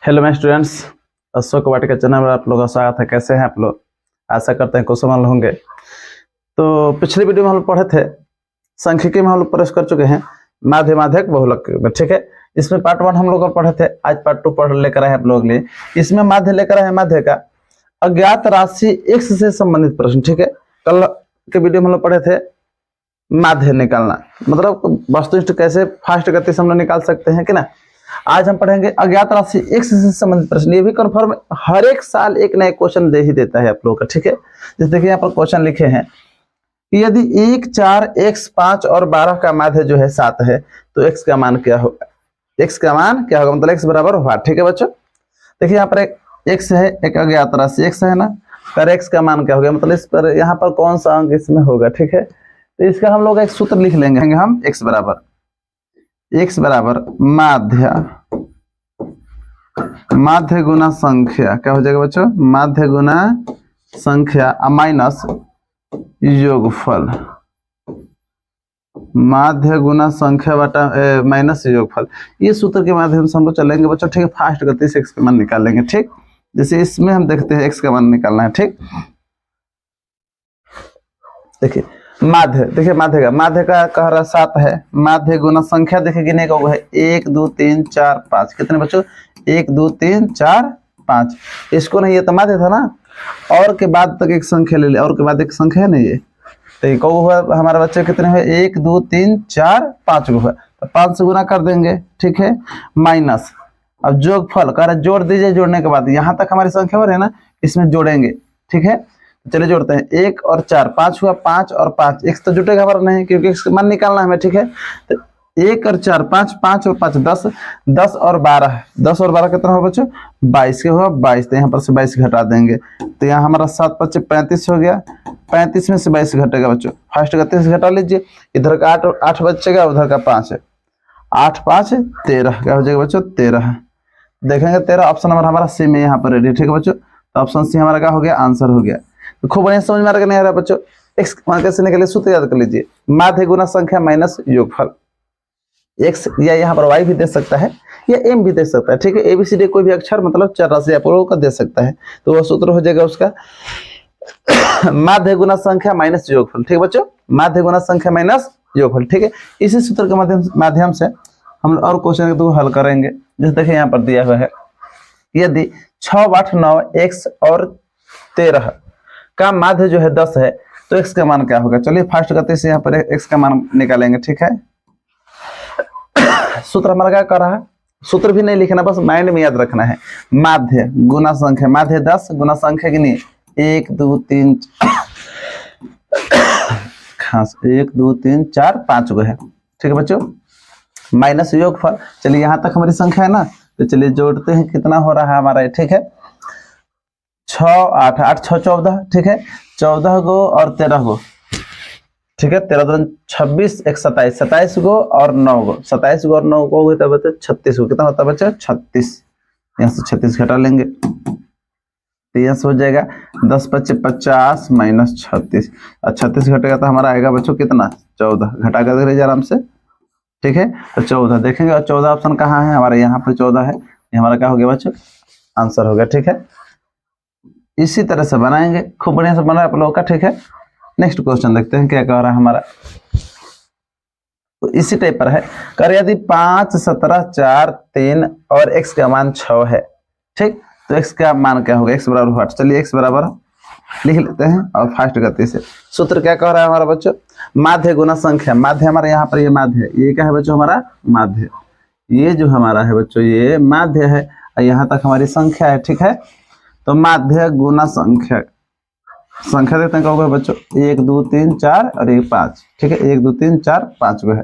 Hello my students, Ashok Vatika channel में आप लोगों का स्वागत है। कैसे हैं आप लोग? आशा करते हैं कुशल मंगल होंगे। तो पिछली वीडियो में हम लोग पढ़े थे, सांख्यिकी में हम लोग प्रवेश कर चुके हैं माध्य माध्यक बहुलक में। ठीक है, इसमें पार्ट 1 हम लोग पढ़े थे, आज पार्ट 2 पढ़ लेकर आए आप लोगों के लिए। इसमें माध्य लेकर आए माध्य का अज्ञात राशि x से संबंधित प्रश्न। ठीक है, कल के वीडियो में हम लोग पढ़े थे माध्य निकालना, मतलब वस्तुनिष्ठ कैसे फास्ट गति से हम लोग निकाल सकते हैं कि ना। आज हम पढ़ेंगे अज्ञात राशि x से संबंधित प्रश्न। ये भी कन्फर्म हर एक साल एक नया क्वेश्चन दे ही देता है आप लोगों का। ठीक है, जैसे देखिए यहाँ पर क्वेश्चन लिखे हैं कि यदि 1, 4, x, 5 और 12 का माध्य जो है 7 है तो x का मान क्या होगा? x का मान क्या होगा, मतलब x बराबर होगा। ठीक है बच्चों, देखिए यहाँ पर एक x है, एक अज्ञात राशि x है ना, पर x का मान क्या होगा, मतलब इस पर यहाँ पर कौन सा अंक इसमें होगा। ठीक है, तो इसका हम लोग एक सूत्र लिख लेंगे हम, x बराबर माध्य गुना संख्या। क्या हो जाएगा बच्चों? माध्य गुना संख्या माइनस योगफल। माध्य गुना संख्या बटा माइनस योगफल। ये सूत्र के माध्यम से हम लोग चलेंगे बच्चों। ठीक है, फास्ट गति से x का मान निकाल लेंगे। ठीक, जैसे इसमें हम देखते हैं x का मान निकालना है। ठीक, देखिए माध्य, देखिए माध्य का कह रहा 7 है। माध्य गुना संख्या देखिए गिने का है 1 2 3 4 5। कितने बच्चों? 1 2 3 4 5। इसको नहीं, ये तो माध्य था ना, और के बाद तक एक संख्या ले ले, और के बाद एक संख्या है ना ये, तो ये कौ हुआ हमारे बच्चे कितने हुए? 1 2 3 4 5 हुआ, तो 5 से गुना कर देंगे। ठीक है, माइनस अब जोगफल कह रहा जोड़ दीजिए, जोड़ने के बाद यहाँ तक हमारी संख्या हो रही है ना, इसमें जोड़ेंगे। ठीक है, चलिए जोड़ते हैं 1 और 4, 5 हुआ, 5 और 5 x तो जुटेगा हमारा नहीं, क्योंकि x का मान निकालना है हमें। ठीक है, तो 1 और 4 5, 5 और 5 10, 10 और 12, 10 और 12 कितना होगा बच्चों? 22 के हुआ 22, तो यहाँ पर से 22 घटा देंगे, तो यहाँ हमारा 7 5 35 हो गया। 35 में से 22 घटेगा बच्चों, फास्ट गति से घटा लीजिए। इधर का 8 बचेगा, उधर का 5 है, 8 5 13। क्या हो जाएगा बच्चों? 13। देखेंगे 13, ऑप्शन नंबर हमारा सी में यहाँ पर रेडी। ठीक है बच्चों, तो ऑप्शन सी हमारा क्या हो गया? आंसर हो गया। तो खूब बढ़िया समझ में आ रहा नहीं आ रहा बच्चों? x मान कैसे निकले, सूत्र याद कर लीजिए, माध्य गुना संख्या माइनस योगफल। x या यहाँ पर y भी दे सकता है या m भी दे सकता है। ठीक है, ABCD कोई भी अक्षर मतलब चर राशि आप लोगों का दे सकता है, तो वह सूत्र हो जाएगा उसका माध्य गुना संख्या माइनस योगफल। ठीक है बच्चों, माध्य गुना संख्या माइनस योगफल। ठीक है, इसी सूत्र के माध्यम से हम और क्वेश्चन को हल करेंगे। जैसे देखिए यहाँ पर दिया हुआ है, यदि 6 8 9 x और 13 का माध्य जो है 10 है तो x का मान क्या होगा? चलिए फास्ट गति से यहाँ पर x का मान निकालेंगे। ठीक है, सूत्र हमारा क्या कर रहा है? सूत्र भी नहीं लिखना, बस माइंड में याद रखना है। माध्य गुना संख्या, माध्य 10 गुना संख्या गिनिए 1 2 3 खास 1 2 3 4 5 गो है। ठीक है बच्चों, माइनस योगफल। चलिए यहाँ तक हमारी संख्या है ना, तो चलिए जोड़ते हैं कितना हो रहा है हमारा। ठीक है, 6 8 8 6 14। ठीक है, 14 गो और 13 गो। ठीक है, 13 2 26, 1 27, 27 गो और 9 गो, 27 गो और 9 गो होता है बच्चे 36 गो। कितना होता है बच्चे? 36। यहाँ से 36 घटा लेंगे, तो यहाँ से हो जाएगा 10 25 50 माइनस 36, और 36 घटेगा तो हमारा आएगा बच्चों कितना? 14। घटा कर दे आराम से। ठीक है, तो 14 देखेंगे, और 14 ऑप्शन कहाँ है हमारे? यहाँ पर 14 है, ये हमारा क्या हो गया बच्चों? आंसर हो गया। ठीक है, इसी तरह से बनाएंगे, खूब बढ़िया से बना आप लोगों का। ठीक है, नेक्स्ट क्वेश्चन देखते हैं क्या कह रहा है हमारा। तो इसी टाइप पर है, कर यदि 5 17 4 3 और x का मान 6 है। ठीक, तो x का मान क्या होगा? x बराबर 8। चलिए x बराबर लिख लेते हैं और फास्ट गति से। सूत्र क्या कह रहा है हमारा बच्चों? माध्य गुना संख्या। माध्य हमारा यहाँ पर ये माध्य है, ये क्या है बच्चों? हमारा माध्य। ये जो हमारा है बच्चों ये माध्य है, और यहाँ तक हमारी संख्या है। ठीक है, तो माध्य गुना संख्या, संख्या देते हैं क्या होगा बच्चों? 1 2 3 4 और 1 5। ठीक है, 1 2 3 4 5 को है,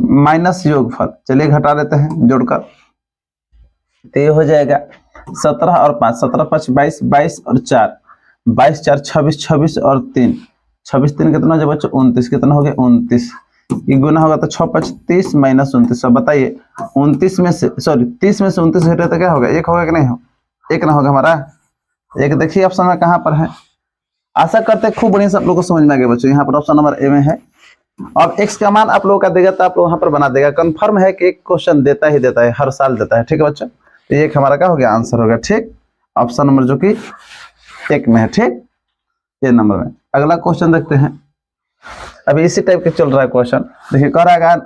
माइनस योगफल। चलिए घटा लेते हैं जोड़कर, तो ये हो जाएगा 17 और 5, 17 5 22, 22 और 4, 22 4 26, 26 और 3, 26 3 कितना हो जाए बच्चों? 29। कितना हो गया? 29। ये गुना होगा तो 6 5 30 माइनस 29। अब बताइए 29 में से 30 में से 29 घटे तो क्या होगा? 1 होगा कि नहीं हो? 1 ना होगा हमारा? एक देखिए ऑप्शन में कहाँ पर है। आशा करते हैं खूब बढ़िया से आप लोगों को समझ में आ गया बच्चों। यहाँ पर ऑप्शन नंबर ए में है। अब x का मान आप लोगों का देगा तो आप लोग वहां पर बना देगा। कंफर्म है कि एक क्वेश्चन देता ही देता है, हर साल देता है। ठीक है बच्चों, एक हमारा क्या हो गया, आंसर हो गया। ठीक, ऑप्शन नंबर जो कि 1 में है। ठीक, ये नंबर में। अगला क्वेश्चन देखते हैं। अभी इसी टाइप के चल रहा है क्वेश्चन। देखिए कह रहा है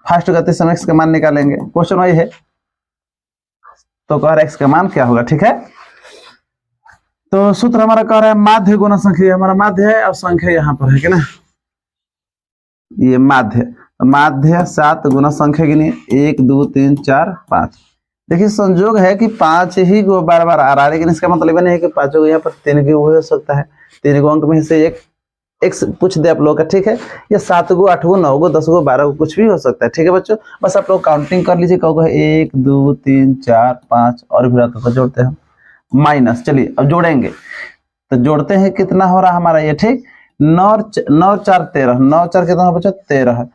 फास्ट गति से x का मान निकालेंगे, क्वेश्चन वही है। तो कह रहा है x का मान क्या होगा। ठीक है, तो सूत्र हमारा कह रहा है माध्य गुना संख्या, हमारा माध्य है और संख्या यहाँ पर है कि ना, ये माध्य। माध्य 7 गुना संख्या गिनिए, 1 2 3 4 5। देखिए संयोग है कि 5 ही गो बार बार आ रहा है, लेकिन इसका मतलब नहीं है कि 5 को यहाँ पर 3 की हो सकता है। 3 गो अंक में से एक x पूछ दे आप लोग का। ठीक है, ये 7 गो 8 गो 9 गो 10 गो 12 गो कुछ भी हो सकता है। ठीक है बच्चों, बस आप लोग काउंटिंग कर लीजिए। कहोगे 1 2 3 4 5 और भी रहता तो जोड़ते हैं माइनस। चलिए अब जोड़ेंगे, तो जोड़ते हैं कितना हो रहा हमारा ये। ठीक, 9 4 13, 9 4 कितना हो बच्चों 13,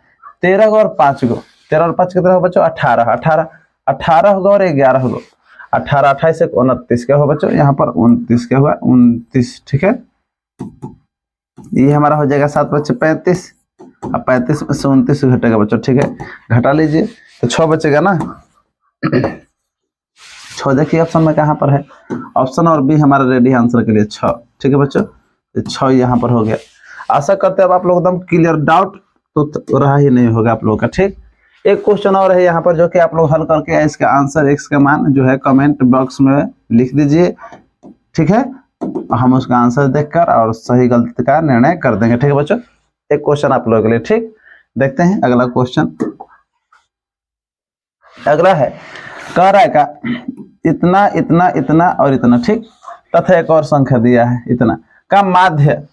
13 और 5 गो, 13 और 5 कितना हो बच्चों 18, 18 होगा और 11 होगा, 18 28 1 29 क्या हो बच्चों यहाँ पर 29 क्या हुआ 29। ठीक है, ये हमारा हो जाएगा 7 बच्चे 35, अब 35 में से 29 घटेगा बच्चों। ठीक है, घटा लीजिए तो 6 बचेगा ना। 6 देखिए ऑप्शन में कहाँ पर है, ऑप्शन और बी हमारा रेडी आंसर के लिए 6। ठीक है बच्चों, 6 यहाँ पर हो गया। आशा करते हैं अब आप लोग एकदम क्लियर, डाउट तो रहा ही नहीं होगा आप लोगों का। ठीक, एक क्वेश्चन और है यहाँ पर जो कि आप लोग हल करके इसका आंसर x का मान जो है कमेंट बॉक्स में लिख दीजिए। ठीक है, हम उसका आंसर देखकर और सही गलती का निर्णय कर देंगे। ठीक है बच्चों, एक क्वेश्चन आप लोगों के लिए। ठीक, देखते हैं अगला क्वेश्चन। अगला है कह रहा है का इतना इतना इतना और इतना। ठीक, तथा एक और संख्या दिया है इतना का माध्य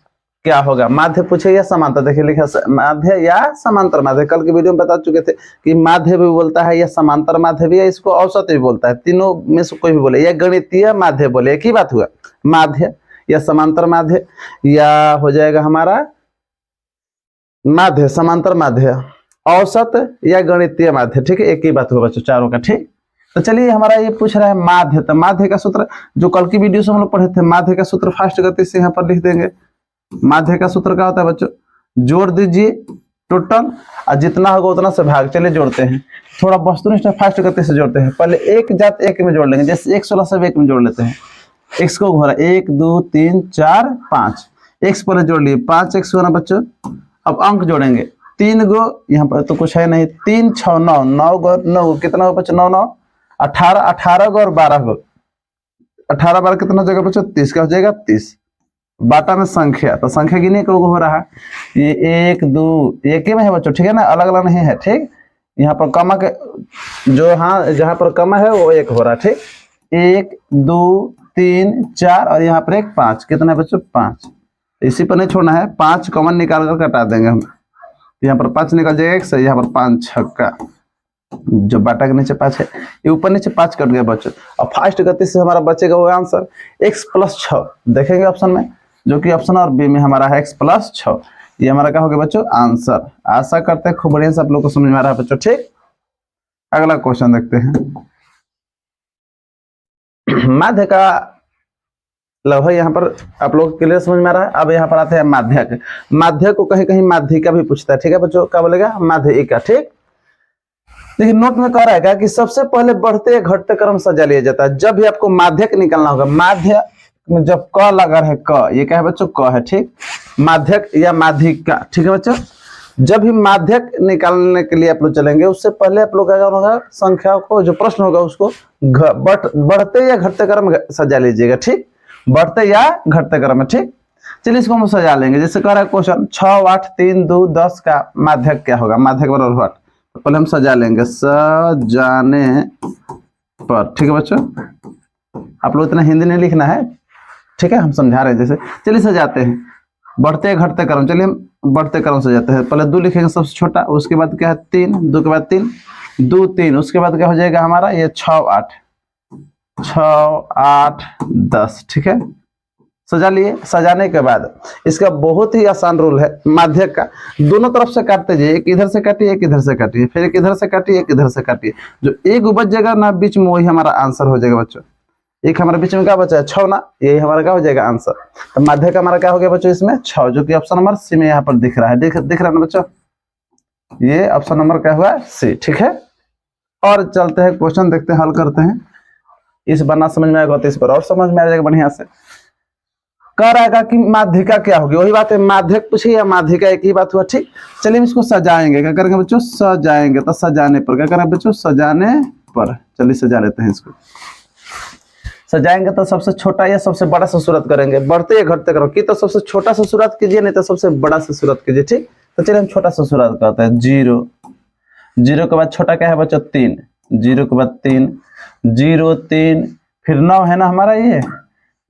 क्या होगा। माध्य पूछे या समांतर, देखिए लिखा माध्य या समांतर माध्य। कल के वीडियो में बता चुके थे कि माध्य भी बोलता है या समांतर माध्य भी है, इसको औसत भी बोलता है। तीनों में से कोई भी बोले, या गणितीय माध्य बोले, एक ही बात हुआ, माध्य या समांतर माध्य, या हो जाएगा हमारा माध्य समांतर माध्य, औसत या गणितीय माध्य। ठीक है, एक ही बात हुआ बच्चों चारों का। ठीक, तो चलिए हमारा ये पूछ रहा है माध्य। तो माध्य का सूत्र जो कल की वीडियो से हम लोग पढ़े थे, माध्य का सूत्र फास्ट गति से यहाँ पर लिख देंगे। माध्य का सूत्र क्या होता है बच्चों, जोड़ दीजिए टोटल और जितना होगा उतना से भाग। चलिए जोड़ते हैं, थोड़ा वस्तुनिष्ठ फास्ट गति से जोड़ते हैं। पहले एक जात एक में जोड़ लेंगे, जैसे 1 16 सब एक में जोड़ लेते हैं। x को घोरा 1 2 3 4 5, x पहले जोड़ लिए 5x होना बच्चों। अब अंक जोड़ेंगे, 3 गो यहाँ पर तो कुछ है नहीं, 3 6 9, 9 गो 9 कितना होगा बच्चों 9 9 18, 18 गो और 12 गो, 18 12 कितना हो जाएगा बच्चों 30 का हो जाएगा 30। बाटा में संख्या, तो संख्या गिने को हो रहा है ये 1 2 एक ही में है बच्चों। ठीक है ना, अलग अलग नहीं है। ठीक, यहाँ पर कमा के जो हाँ जहाँ पर कमा है वो 1 हो रहा है। ठीक, 1 2 3 4 और यहाँ पर 1 5, कितना है बच्चों 5। इसी पर नहीं छोड़ना है, 5 कॉमन निकाल कर कटा देंगे हम। यहाँ पर 5 निकल जाएगा 1 से, यहाँ पर 5 छक्का, जो बाटा के नीचे 5 है, ये ऊपर नीचे 5 कट गया बच्चों। और फास्ट गति से हमारा बचेगा वो आंसर x + 6 देखेंगे ऑप्शन में, जो कि ऑप्शन और बी में हमारा है x + 6। ये हमारा क्या हो गया बच्चों आंसर। आशा करते हैं खूब बढ़िया से आप लोग को समझ में आ रहा है बच्चों। ठीक, अगला क्वेश्चन देखते हैं। माध्य का लगभग यहाँ पर आप लोग क्लियर समझ में आ रहा है। अब यहाँ पर आते हैं माध्यक। माध्यक को कहीं कहीं माध्यिका भी पूछता है। ठीक है बच्चों, क्या बोलेगा माध्यिका। ठीक, देखिए नोट में कह रहा है कि सबसे पहले बढ़ते या घटते क्रम सजा लिया जाता है। जब भी आपको माध्यक निकालना होगा, माध्य में जब क लगा है क, ये क्या है बच्चों क है। ठीक, माध्यक या माध्यिका। ठीक है बच्चों, जब भी माध्यक निकालने के लिए आप लोग चलेंगे, उससे पहले आप लोग क्या होगा, संख्या को जो प्रश्न होगा उसको बढ़ते या घटते क्रम में सजा लीजिएगा। ठीक, बढ़ते या घटते क्रम में। ठीक, चलिए इसको हम सजा लेंगे। जैसे कह रहा है क्वेश्चन 6 8 3 2 10 का माध्यक क्या होगा, माध्यक बराबर व्हाट, तो पहले हम सजा लेंगे सजाने पर। ठीक है बच्चों, आप लोग इतना हिंदी नहीं लिखना है। ठीक है, हम समझा रहे हैं जैसे। चलिए सजाते हैं बढ़ते घटते क्रम। चलिए हम बढ़ते क्रम सजाते हैं। पहले 2 लिखेंगे सबसे छोटा, उसके बाद क्या है 3, 2 के बाद 3 2 3, उसके बाद क्या हो जाएगा हमारा ये 6 8 10। ठीक है, सजा लिए। सजाने के बाद इसका बहुत ही आसान रूल है माध्यक का, दोनों तरफ से काटते जाइए, एक इधर से काटिए एक इधर से काटिए, फिर एक इधर से काटिए एक इधर से काटिए। जो एक बच जाएगा ना बीच में, वही हमारा आंसर हो जाएगा बच्चों। एक हमारे बीच में क्या बचा है 6 ना, यही हमारा क्या हो जाएगा आंसर। तो माध्यक हमारा क्या हो गया बच्चों इसमें 6, जो कि ऑप्शन नंबर सी में यहाँ पर दिख रहा है। दिख रहा है ना बच्चों, ये ऑप्शन नंबर क्या हुआ सी। ठीक है, और चलते हैं क्वेश्चन देखते हैं, हल करते हैं। इस बनना समझ में आएगा तो इस पर और समझ में आ जाएगा बढ़िया से। कह रहेगा कि माध्यिका क्या होगी, वही बात है, माध्यक पूछे या माध्यिका एक ही बात हुआ, ठीक। चलिए इसको सजाएंगे, क्या करेंगे बच्चों, सजाएंगे। तो सजाने पर क्या करेंगे बच्चों, सजाने पर। चलिए सजा लेते हैं इसको। सजाएंगे तो सबसे छोटा या सबसे बड़ा से शुरुआत करेंगे, बढ़ते या घटते करो कि तो सबसे छोटा से शुरुआत कीजिए, नहीं तो सबसे बड़ा से शुरुआत कीजिए, ठीक। तो चलिए हम छोटा से शुरुआत करते हैं। 0, 0 के बाद छोटा क्या है बच्चों, 3, 0 के बाद 3, 0 3, फिर 9 है ना हमारा, ये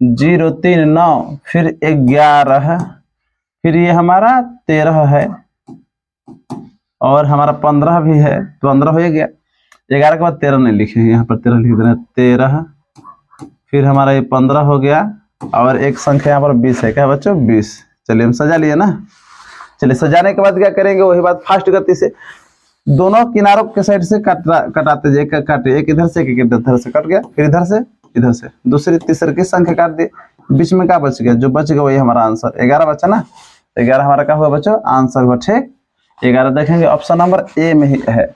0 3 9, फिर 11, फिर ये हमारा 13 है, और हमारा 15 भी है, 15 हो गया। 11 के बाद 13 नहीं लिखे, यहाँ पर 13 लिख देना, 13, फिर हमारा ये 15 हो गया, और एक संख्या यहाँ पर 20 है, क्या बच्चों, 20। चलिए हम सजा लिए ना। चलिए सजाने के बाद क्या करेंगे, वही बात फास्ट गति से दोनों किनारों के साइड से कटाते जाए, काटे, एक इधर से एक इधर से, कट गया, फिर इधर से दूसरी तीसरी की संख्या काट दी, बीच में क्या बच गया, जो बच गया वही हमारा आंसर, 11 बचा ना। 11 हमारा क्या हुआ बच्चों, आंसर हुआ, ठीक। 11 देखेंगे ऑप्शन नंबर ए में ही है,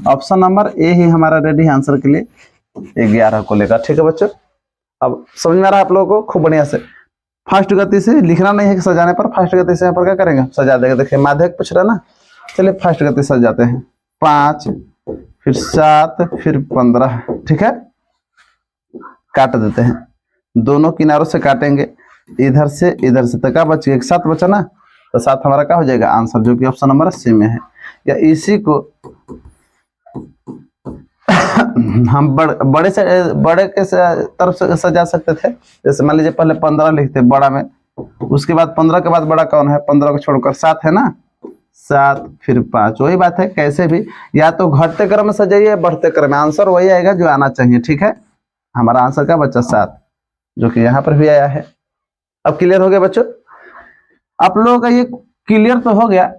ऑप्शन नंबर ए ही हमारा रेडी आंसर के लिए 11 को लेकर, ठीक है बच्चों। अब समझ में आ रहा है आप लोगों को, खूब बढ़िया से फास्ट गति से लिखना नहीं है कि सजाने पर, फास्ट गति से यहाँ पर क्या करेंगे, सजा देंगे। देखिए माध्यक पूछ रहा ना, चलिए फास्ट गति से सजाते हैं। 5, फिर 7, फिर 15, ठीक है। काट देते हैं, दोनों किनारों से काटेंगे, इधर से तो क्या बच गया, 7 बचा ना, तो 7 हमारा क्या हो जाएगा आंसर, जो कि ऑप्शन नंबर सी में है। या इसी को हम बड़े के तरफ से सजा सकते थे। जैसे मान लीजिए पहले 15 लिखते बड़ा में, उसके बाद 15 के बाद बड़ा कौन है, 15 को छोड़कर 7 है ना, 7 फिर 5, वही बात है। कैसे भी या तो घटते क्रम में सजाइए या बढ़ते क्रम में, आंसर वही आएगा जो आना चाहिए, ठीक है। हमारा आंसर क्या बच्चा 7, जो कि यहाँ पर भी आया है। अब क्लियर हो गया बच्चों, आप लोगों का ये क्लियर तो हो गया,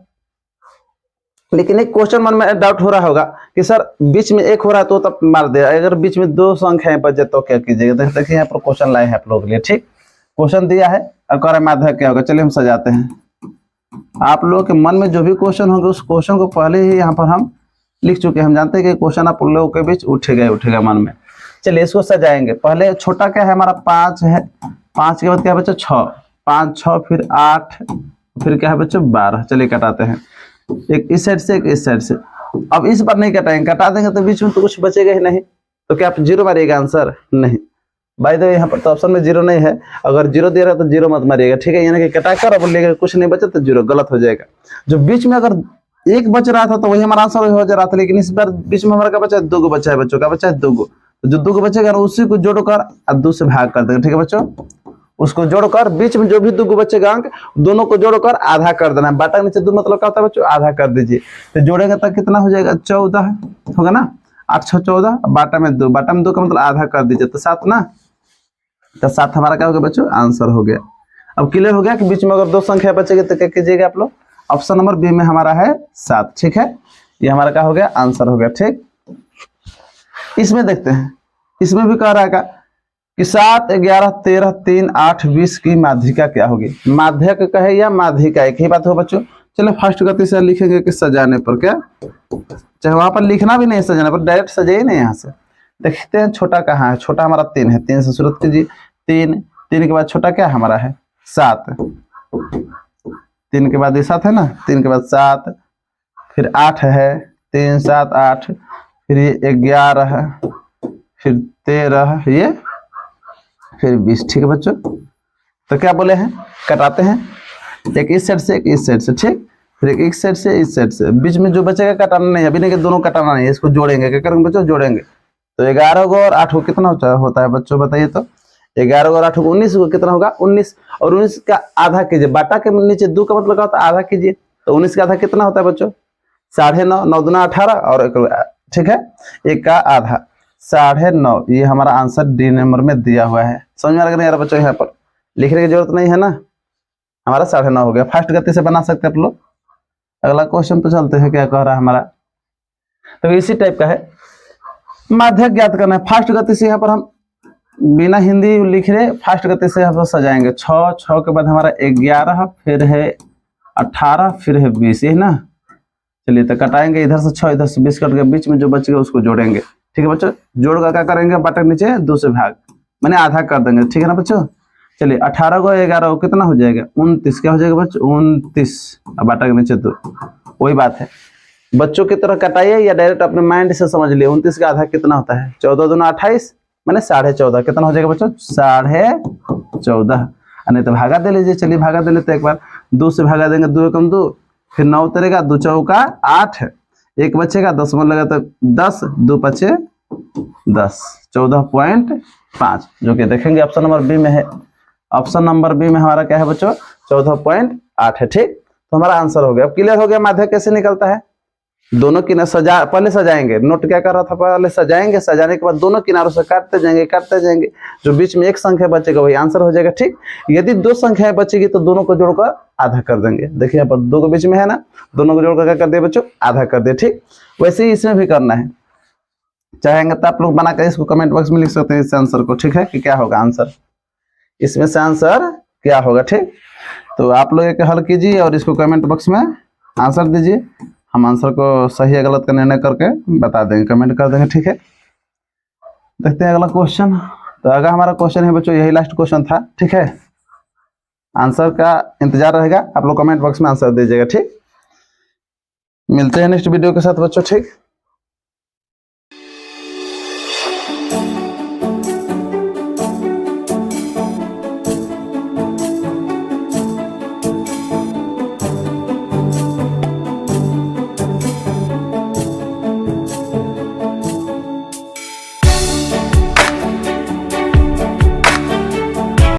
लेकिन एक क्वेश्चन मन में डाउट हो रहा होगा कि सर बीच में 1 हो रहा है तो तब मार दे, अगर बीच में 2 संख्याएं बचे तो क्या कीजिएगा। देखिए यहाँ पर क्वेश्चन लाए हैं आप लोगों के लिए, ठीक। क्वेश्चन दिया है और कह रहे माध्यक क्या होगा। चलिए हम सजाते हैं। आप लोगों के मन में जो भी क्वेश्चन होगा उस क्वेश्चन को पहले ही यहाँ पर हम लिख चुके हैं। हम जानते हैं कि क्वेश्चन आप लोगों के बीच उठेगा मन में। चलिए इसको सजाएंगे। पहले छोटा क्या है हमारा, 5 है, 5 के बाद क्या बच्चा 6, 5 6, फिर 8, फिर क्या है बच्चों 12। चलिए कटाते हैं, एक इस साइड से एक इस साइड से। अब इस बार नहीं कटाएंगे, कटा देंगे तो बीच में तो कुछ बचेगा ही नहीं, तो क्या आप 0 मारिएगा आंसर, नहीं। बाय द वे यहाँ पर तो ऑप्शन में 0 नहीं है, अगर 0 दे रहा है तो 0 मत मारिएगा, ठीक है। यानी कि कटा कर अब लेकर कुछ नहीं बचा तो 0, गलत हो जाएगा। जो बीच में अगर 1 बच रहा था तो वही हमारा आंसर हो जा रहा था, लेकिन इस बार बीच में हमारा क्या बचा है, 2 बचा है बच्चों, का बचा है 2। तो जो 2 बचेगा ना उसी को जोड़कर 2 से भाग कर देंगे, ठीक है बच्चों। उसको जोड़कर बीच में जो भी 2 बचेगा अंक, दोनों को जोड़कर आधा कर देना है। बाटा नीचे 2 मतलब क्या होता है बच्चों, आधा कर दीजिए। तो जोड़ेंगे तब कितना हो जाएगा, 14 होगा ना, 8 6 14, बाटा में 2, बाटा में 2 का मतलब आधा कर दीजिए तो 7 ना, तो 7 हमारा क्या हो गया बच्चों, आंसर हो गया। अब क्लियर हो गया कि बीच में अगर 2 संख्या बचेगी तो क्या कीजिएगा आप लोग, ऑप्शन नंबर बी में हमारा है 7, ठीक है। ये हमारा क्या हो गया, आंसर हो गया, ठीक। इसमें देखते हैं, इसमें भी कह रहा है कि 7 11 13 3 8 20 की माध्यिका क्या होगी। माध्यक कहे या माध्यिका एक ही बात हो बच्चों। चलो फास्ट गति से लिखेंगे कि सजाने पर, क्या चाहे वहां पर लिखना भी नहीं है, सजाने पर डायरेक्ट सजाइए नहीं। यहाँ से देखते हैं छोटा कहाँ है, छोटा हमारा 3 है, 3 से शुरुआत कीजिए। 3 के बाद छोटा क्या हमारा है 7, 3 के बाद ये 7 है ना, 3 के बाद 7, फिर 8 है, 3 7 8, फिर ये 11 है, फिर 13, ये फिर 20, ठीक है बच्चों। तो क्या बोले हैं, कटाते हैं, एक इस साइड से एक इस साइड से, ठीक। फिर एक साइड से इस साइड से, बीच में जो बचेगा कटाना नहीं है, अभी नहीं कि दोनों कटाना नहीं है, इसको जोड़ेंगे। क्या करेंगे बच्चों, जोड़ेंगे। तो 11 को और 8 को कितना होता है बच्चों, बताइए तो। 11 और 8 को 19 को कितना होगा, 19, और 19 का आधा कीजिए, बाटा के नीचे 2 का मतलब क्या होता है, आधा कीजिए। तो 19 का आधा कितना होता है बच्चों, 9.5, 9 दूना 18, और ठीक है 1 का आधा 9.5। ये हमारा आंसर डी नंबर में दिया हुआ है। समझ में आ रहा है बच्चों, यहाँ पर लिखने की जरूरत नहीं है ना, हमारा 9.5 हो गया। फास्ट गति से बना सकते हैं आप लोग। अगला क्वेश्चन पे चलते हैं, क्या कह रहा है हमारा, तो इसी टाइप का है। माध्यक ज्ञात करना है, फास्ट गति से यहाँ पर हम बिना हिंदी लिख रहे, फास्ट गति से हम सजाएंगे। 6 के बाद हमारा 11, फिर है 18, फिर है 20, ये ना। चलिए तो कटाएंगे, इधर से 6 इधर से 20 कट गया, बीच में जो बच गया उसको जोड़ेंगे, ठीक है बच्चों, जोड़ का क्या करेंगे, बटा के नीचे 2 से भाग, मैंने आधा कर देंगे, ठीक है ना बच्चों। चलिए 18 को 11 को कितना हो जाएगा, 29, क्या हो जाएगा बच्चों 29, अब बटा के नीचे 2, वही बात है बच्चों की तरह कटाइए या डायरेक्ट अपने माइंड से समझ लिए। 29 का आधा कितना होता है, 14 दूना 28, मैंने 14.5, कितना हो जाएगा बच्चों 14.5, नहीं तो भागा दे लीजिए। चलिए भागा दे लेते एक बार, 2 से भागा देंगे, 2 एकम 2, फिर 9 उतरेगा, 2 चौका 8, 1 बचेगा, 10 मन लगा तो 10, 2 पचे 10, 14.5, जो कि देखेंगे ऑप्शन नंबर बी में है। ऑप्शन नंबर बी में हमारा क्या है बच्चों, 14.8 है। ठीक, तो हमारा आंसर हो गया। अब क्लियर हो गया माध्य कैसे निकलता है। दोनों किनारे सजा, पहले सजाएंगे, नोट क्या कर रहा था, पहले सजाएंगे, सजाने के बाद दोनों किनारों से काटते जाएंगे, जो बीच में एक संख्या बचेगा वही आंसर हो जाएगा। ठीक, यदि 2 संख्याएं बचेगी तो दोनों को जोड़कर आधा कर देंगे। देखिए यहाँ पर 2 के बीच में है ना, दोनों को जोड़कर क्या कर दिए बच्चों, आधा कर दिए। ठीक, वैसे ही इसमें भी करना है, चाहेंगे तो आप लोग बनाकर इसको कमेंट बॉक्स में लिख सकते हैं इस आंसर को। ठीक है, कि क्या होगा आंसर, इसमें से आंसर क्या होगा। ठीक, तो आप लोग एक हल कीजिए और इसको कमेंट बॉक्स में आंसर दीजिए, हम आंसर को सही या गलत का निर्णय करके बता देंगे, कमेंट कर देंगे। ठीक है, देखते हैं अगला क्वेश्चन। तो अगर हमारा क्वेश्चन है बच्चों, यही लास्ट क्वेश्चन था। ठीक है, आंसर का इंतजार रहेगा, आप लोग कमेंट बॉक्स में आंसर दीजिएगा। ठीक, मिलते हैं नेक्स्ट वीडियो के साथ बच्चों। ठीक।